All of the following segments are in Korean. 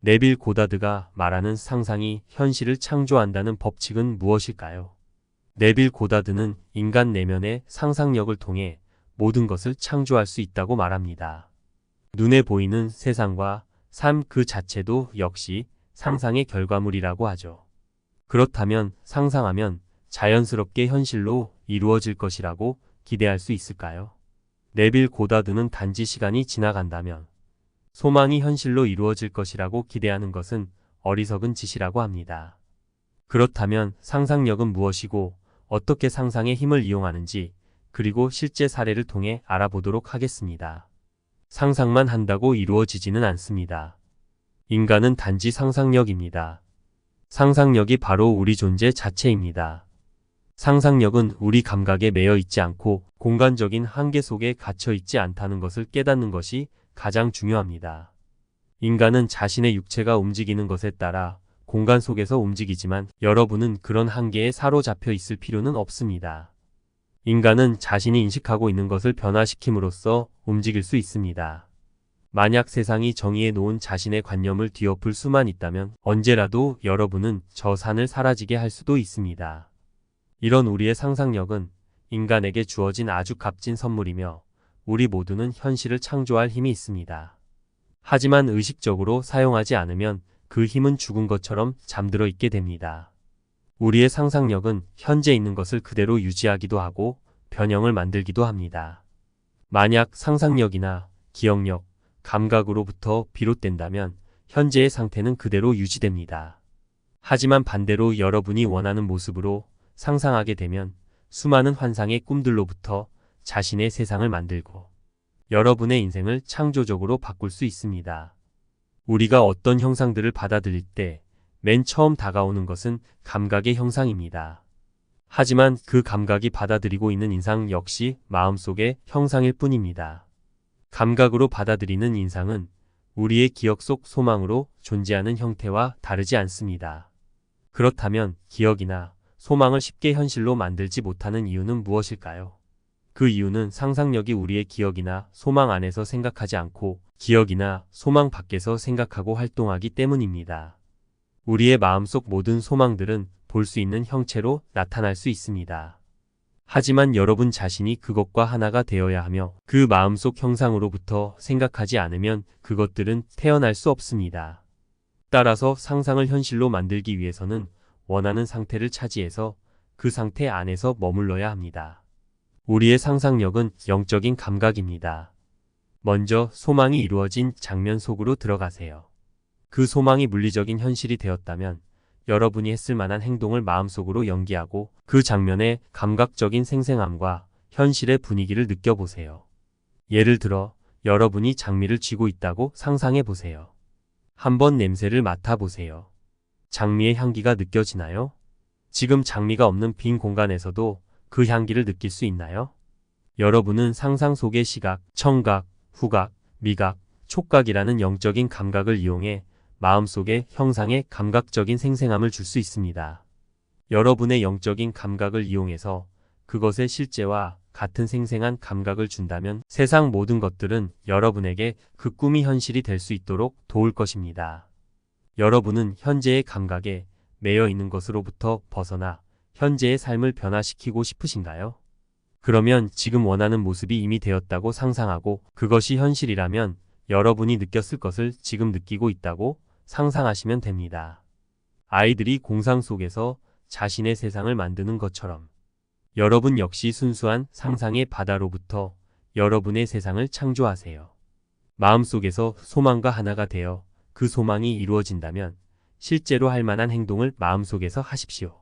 네빌 고다드가 말하는 상상이 현실을 창조한다는 법칙은 무엇일까요? 네빌 고다드는 인간 내면의 상상력을 통해 모든 것을 창조할 수 있다고 말합니다. 눈에 보이는 세상과 삶 그 자체도 역시 상상의 결과물이라고 하죠. 그렇다면 상상하면 자연스럽게 현실로 이루어질 것이라고 기대할 수 있을까요? 네빌 고다드는 단지 시간이 지나간다면 소망이 현실로 이루어질 것이라고 기대하는 것은 어리석은 짓이라고 합니다. 그렇다면 상상력은 무엇이고 어떻게 상상의 힘을 이용하는지 그리고 실제 사례를 통해 알아보도록 하겠습니다. 상상만 한다고 이루어지지는 않습니다. 인간은 단지 상상력입니다. 상상력이 바로 우리 존재 자체입니다. 상상력은 우리 감각에 매여 있지 않고 공간적인 한계 속에 갇혀 있지 않다는 것을 깨닫는 것이 가장 중요합니다. 인간은 자신의 육체가 움직이는 것에 따라 공간 속에서 움직이지만 여러분은 그런 한계에 사로잡혀 있을 필요는 없습니다. 인간은 자신이 인식하고 있는 것을 변화시킴으로써 움직일 수 있습니다. 만약 세상이 정의해 놓은 자신의 관념을 뒤엎을 수만 있다면 언제라도 여러분은 저 산을 사라지게 할 수도 있습니다. 이런 우리의 상상력은 인간에게 주어진 아주 값진 선물이며 우리 모두는 현실을 창조할 힘이 있습니다. 하지만 의식적으로 사용하지 않으면 그 힘은 죽은 것처럼 잠들어 있게 됩니다. 우리의 상상력은 현재 있는 것을 그대로 유지하기도 하고 변형을 만들기도 합니다. 만약 상상력이나 기억력, 감각으로부터 비롯된다면 현재의 상태는 그대로 유지됩니다. 하지만 반대로 여러분이 원하는 모습으로 상상하게 되면 수많은 환상의 꿈들로부터 자신의 세상을 만들고 여러분의 인생을 창조적으로 바꿀 수 있습니다. 우리가 어떤 형상들을 받아들일 때 맨 처음 다가오는 것은 감각의 형상입니다. 하지만 그 감각이 받아들이고 있는 인상 역시 마음속의 형상일 뿐입니다. 감각으로 받아들이는 인상은 우리의 기억 속 소망으로 존재하는 형태와 다르지 않습니다. 그렇다면 기억이나 소망을 쉽게 현실로 만들지 못하는 이유는 무엇일까요? 그 이유는 상상력이 우리의 기억이나 소망 안에서 생각하지 않고 기억이나 소망 밖에서 생각하고 활동하기 때문입니다. 우리의 마음속 모든 소망들은 볼 수 있는 형체로 나타날 수 있습니다. 하지만 여러분 자신이 그것과 하나가 되어야 하며 그 마음속 형상으로부터 생각하지 않으면 그것들은 태어날 수 없습니다. 따라서 상상을 현실로 만들기 위해서는 원하는 상태를 차지해서 그 상태 안에서 머물러야 합니다. 우리의 상상력은 영적인 감각입니다. 먼저 소망이 이루어진 장면 속으로 들어가세요. 그 소망이 물리적인 현실이 되었다면 여러분이 했을 만한 행동을 마음속으로 연기하고 그 장면의 감각적인 생생함과 현실의 분위기를 느껴보세요. 예를 들어 여러분이 장미를 쥐고 있다고 상상해 보세요. 한번 냄새를 맡아보세요. 장미의 향기가 느껴지나요? 지금 장미가 없는 빈 공간에서도 그 향기를 느낄 수 있나요? 여러분은 상상 속의 시각, 청각, 후각, 미각, 촉각이라는 영적인 감각을 이용해 마음속의 형상에 감각적인 생생함을 줄 수 있습니다. 여러분의 영적인 감각을 이용해서 그것의 실제와 같은 생생한 감각을 준다면 세상 모든 것들은 여러분에게 그 꿈이 현실이 될 수 있도록 도울 것입니다. 여러분은 현재의 감각에 매여 있는 것으로부터 벗어나 현재의 삶을 변화시키고 싶으신가요? 그러면 지금 원하는 모습이 이미 되었다고 상상하고 그것이 현실이라면 여러분이 느꼈을 것을 지금 느끼고 있다고 상상하시면 됩니다. 아이들이 공상 속에서 자신의 세상을 만드는 것처럼 여러분 역시 순수한 상상의 바다로부터 여러분의 세상을 창조하세요. 마음속에서 소망과 하나가 되어 그 소망이 이루어진다면 실제로 할 만한 행동을 마음속에서 하십시오.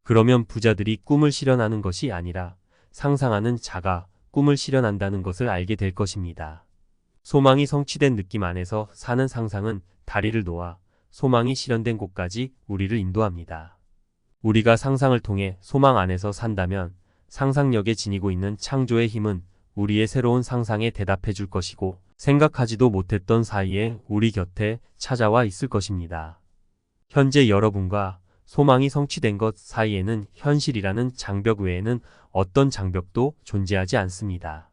그러면 부자들이 꿈을 실현하는 것이 아니라 상상하는 자가 꿈을 실현한다는 것을 알게 될 것입니다. 소망이 성취된 느낌 안에서 사는 상상은 다리를 놓아 소망이 실현된 곳까지 우리를 인도합니다. 우리가 상상을 통해 소망 안에서 산다면 상상력에 지니고 있는 창조의 힘은 우리의 새로운 상상에 대답해 줄 것이고 생각하지도 못했던 사이에 우리 곁에 찾아와 있을 것입니다. 현재 여러분과 소망이 성취된 것 사이에는 현실이라는 장벽 외에는 어떤 장벽도 존재하지 않습니다.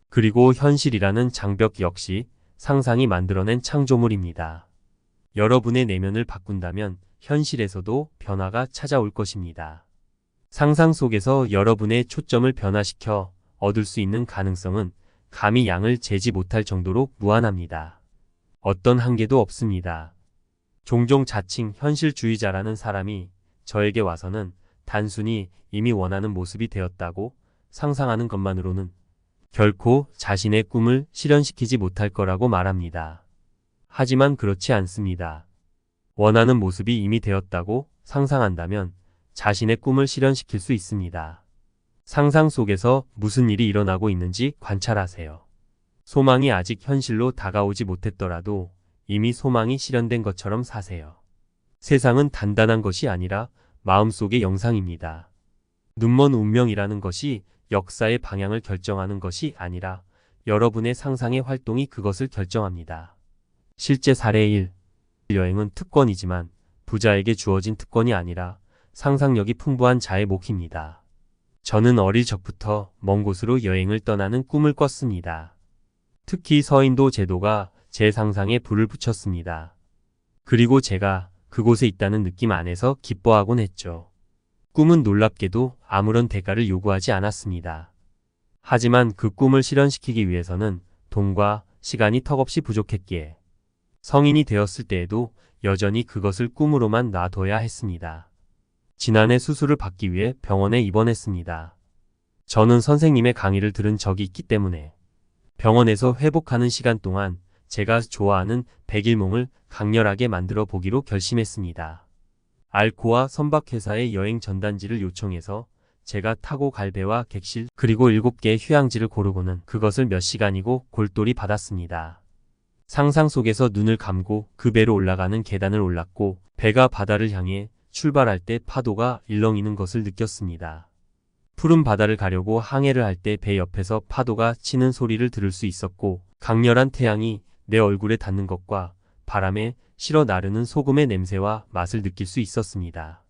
그리고 현실이라는 장벽 역시 상상이 만들어낸 창조물입니다. 여러분의 내면을 바꾼다면 현실에서도 변화가 찾아올 것입니다. 상상 속에서 여러분의 초점을 변화시켜 얻을 수 있는 가능성은 감히 양을 재지 못할 정도로 무한합니다. 어떤 한계도 없습니다. 종종 자칭 현실주의자라는 사람이 저에게 와서는 단순히 이미 원하는 모습이 되었다고 상상하는 것만으로는 결코 자신의 꿈을 실현시키지 못할 거라고 말합니다. 하지만 그렇지 않습니다. 원하는 모습이 이미 되었다고 상상한다면 자신의 꿈을 실현시킬 수 있습니다. 상상 속에서 무슨 일이 일어나고 있는지 관찰하세요. 소망이 아직 현실로 다가오지 못했더라도 이미 소망이 실현된 것처럼 사세요. 세상은 단단한 것이 아니라 마음속의 영상입니다. 눈먼 운명이라는 것이 역사의 방향을 결정하는 것이 아니라 여러분의 상상의 활동이 그것을 결정합니다. 실제 사례 1. 여행은 특권이지만 부자에게 주어진 특권이 아니라 상상력이 풍부한 자의 몫입니다. 저는 어릴 적부터 먼 곳으로 여행을 떠나는 꿈을 꿨습니다. 특히 서인도 제도가 제 상상에 불을 붙였습니다. 그리고 제가 그곳에 있다는 느낌 안에서 기뻐하곤 했죠. 꿈은 놀랍게도 아무런 대가를 요구하지 않았습니다. 하지만 그 꿈을 실현시키기 위해서는 돈과 시간이 턱없이 부족했기에 성인이 되었을 때에도 여전히 그것을 꿈으로만 놔둬야 했습니다. 지난해 수술을 받기 위해 병원에 입원했습니다. 저는 선생님의 강의를 들은 적이 있기 때문에 병원에서 회복하는 시간 동안 제가 좋아하는 백일몽을 강렬하게 만들어 보기로 결심했습니다. 알코와 선박회사의 여행 전단지를 요청해서 제가 타고 갈 배와 객실 그리고 7개의 휴양지를 고르고는 그것을 몇 시간이고 골똘히 받았습니다. 상상 속에서 눈을 감고 그 배로 올라가는 계단을 올랐고 배가 바다를 향해 출발할 때 파도가 일렁이는 것을 느꼈습니다. 푸른 바다를 가려고 항해를 할 때 배 옆에서 파도가 치는 소리를 들을 수 있었고 강렬한 태양이 내 얼굴에 닿는 것과 바람에 실어 나르는 소금의 냄새와 맛을 느낄 수 있었습니다.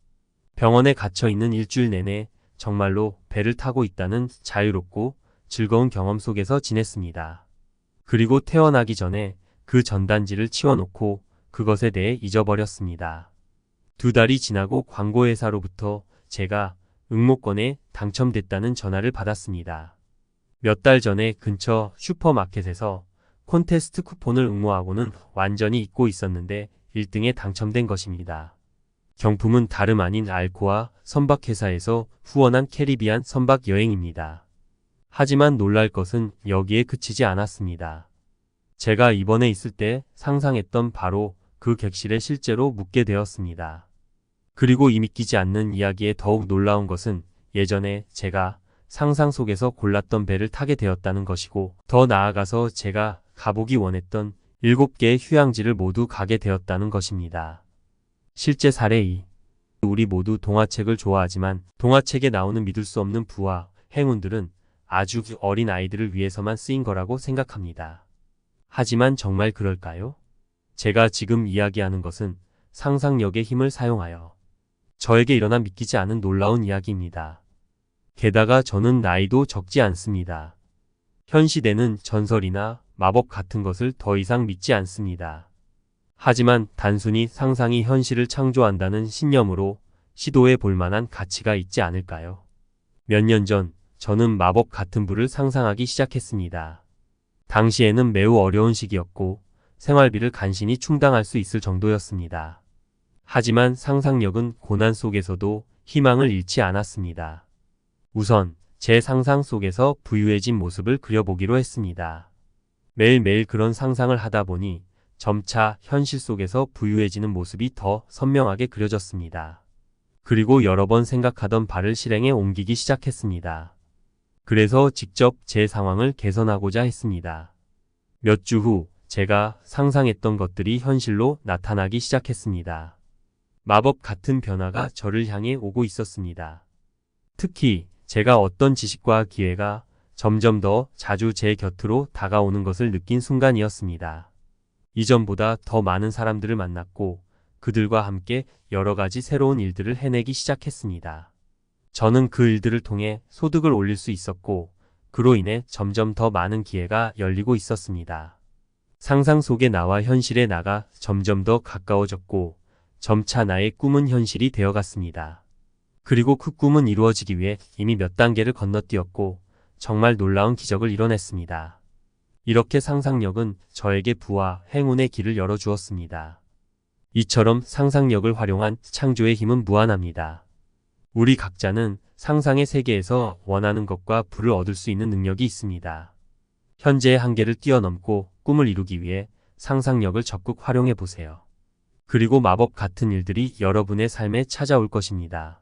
병원에 갇혀 있는 일주일 내내 정말로 배를 타고 있다는 자유롭고 즐거운 경험 속에서 지냈습니다. 그리고 퇴원하기 전에 그 전단지를 치워놓고 그것에 대해 잊어버렸습니다. 2달이 지나고 광고회사로부터 제가 응모권에 당첨됐다는 전화를 받았습니다. 몇 달 전에 근처 슈퍼마켓에서 콘테스트 쿠폰을 응모하고는 완전히 잊고 있었는데 1등에 당첨된 것입니다. 경품은 다름 아닌 알코아 선박회사에서 후원한 캐리비안 선박 여행입니다. 하지만 놀랄 것은 여기에 그치지 않았습니다. 제가 입원해 있을 때 상상했던 바로 그 객실에 실제로 묵게 되었습니다. 그리고 이 믿기지 않는 이야기에 더욱 놀라운 것은 예전에 제가 상상 속에서 골랐던 배를 타게 되었다는 것이고 더 나아가서 제가 가보기 원했던 7개의 휴양지를 모두 가게 되었다는 것입니다. 실제 사례 2. 우리 모두 동화책을 좋아하지만 동화책에 나오는 믿을 수 없는 부와 행운들은 아주 어린 아이들을 위해서만 쓰인 거라고 생각합니다. 하지만 정말 그럴까요? 제가 지금 이야기하는 것은 상상력의 힘을 사용하여 저에게 일어난 믿기지 않은 놀라운 이야기입니다. 게다가 저는 나이도 적지 않습니다. 현 시대는 전설이나 마법 같은 것을 더 이상 믿지 않습니다. 하지만 단순히 상상이 현실을 창조한다는 신념으로 시도해 볼 만한 가치가 있지 않을까요? 몇 년 전 저는 마법 같은 부를 상상하기 시작했습니다. 당시에는 매우 어려운 시기였고 생활비를 간신히 충당할 수 있을 정도였습니다. 하지만 상상력은 고난 속에서도 희망을 잃지 않았습니다. 우선 제 상상 속에서 부유해진 모습을 그려보기로 했습니다. 매일매일 그런 상상을 하다 보니 점차 현실 속에서 부유해지는 모습이 더 선명하게 그려졌습니다. 그리고 여러 번 생각하던 바를 실행에 옮기기 시작했습니다. 그래서 직접 제 상황을 개선하고자 했습니다. 몇 주 후 제가 상상했던 것들이 현실로 나타나기 시작했습니다. 마법 같은 변화가 저를 향해 오고 있었습니다. 특히 제가 어떤 지식과 기회가 점점 더 자주 제 곁으로 다가오는 것을 느낀 순간이었습니다. 이전보다 더 많은 사람들을 만났고 그들과 함께 여러 가지 새로운 일들을 해내기 시작했습니다. 저는 그 일들을 통해 소득을 올릴 수 있었고 그로 인해 점점 더 많은 기회가 열리고 있었습니다. 상상 속의 나와 현실의 나가 점점 더 가까워졌고 점차 나의 꿈은 현실이 되어갔습니다. 그리고 그 꿈은 이루어지기 위해 이미 몇 단계를 건너뛰었고 정말 놀라운 기적을 이뤄냈습니다. 이렇게 상상력은 저에게 부와 행운의 길을 열어주었습니다. 이처럼 상상력을 활용한 창조의 힘은 무한합니다. 우리 각자는 상상의 세계에서 원하는 것과 부를 얻을 수 있는 능력이 있습니다. 현재의 한계를 뛰어넘고 꿈을 이루기 위해 상상력을 적극 활용해 보세요. 그리고 마법 같은 일들이 여러분의 삶에 찾아올 것입니다.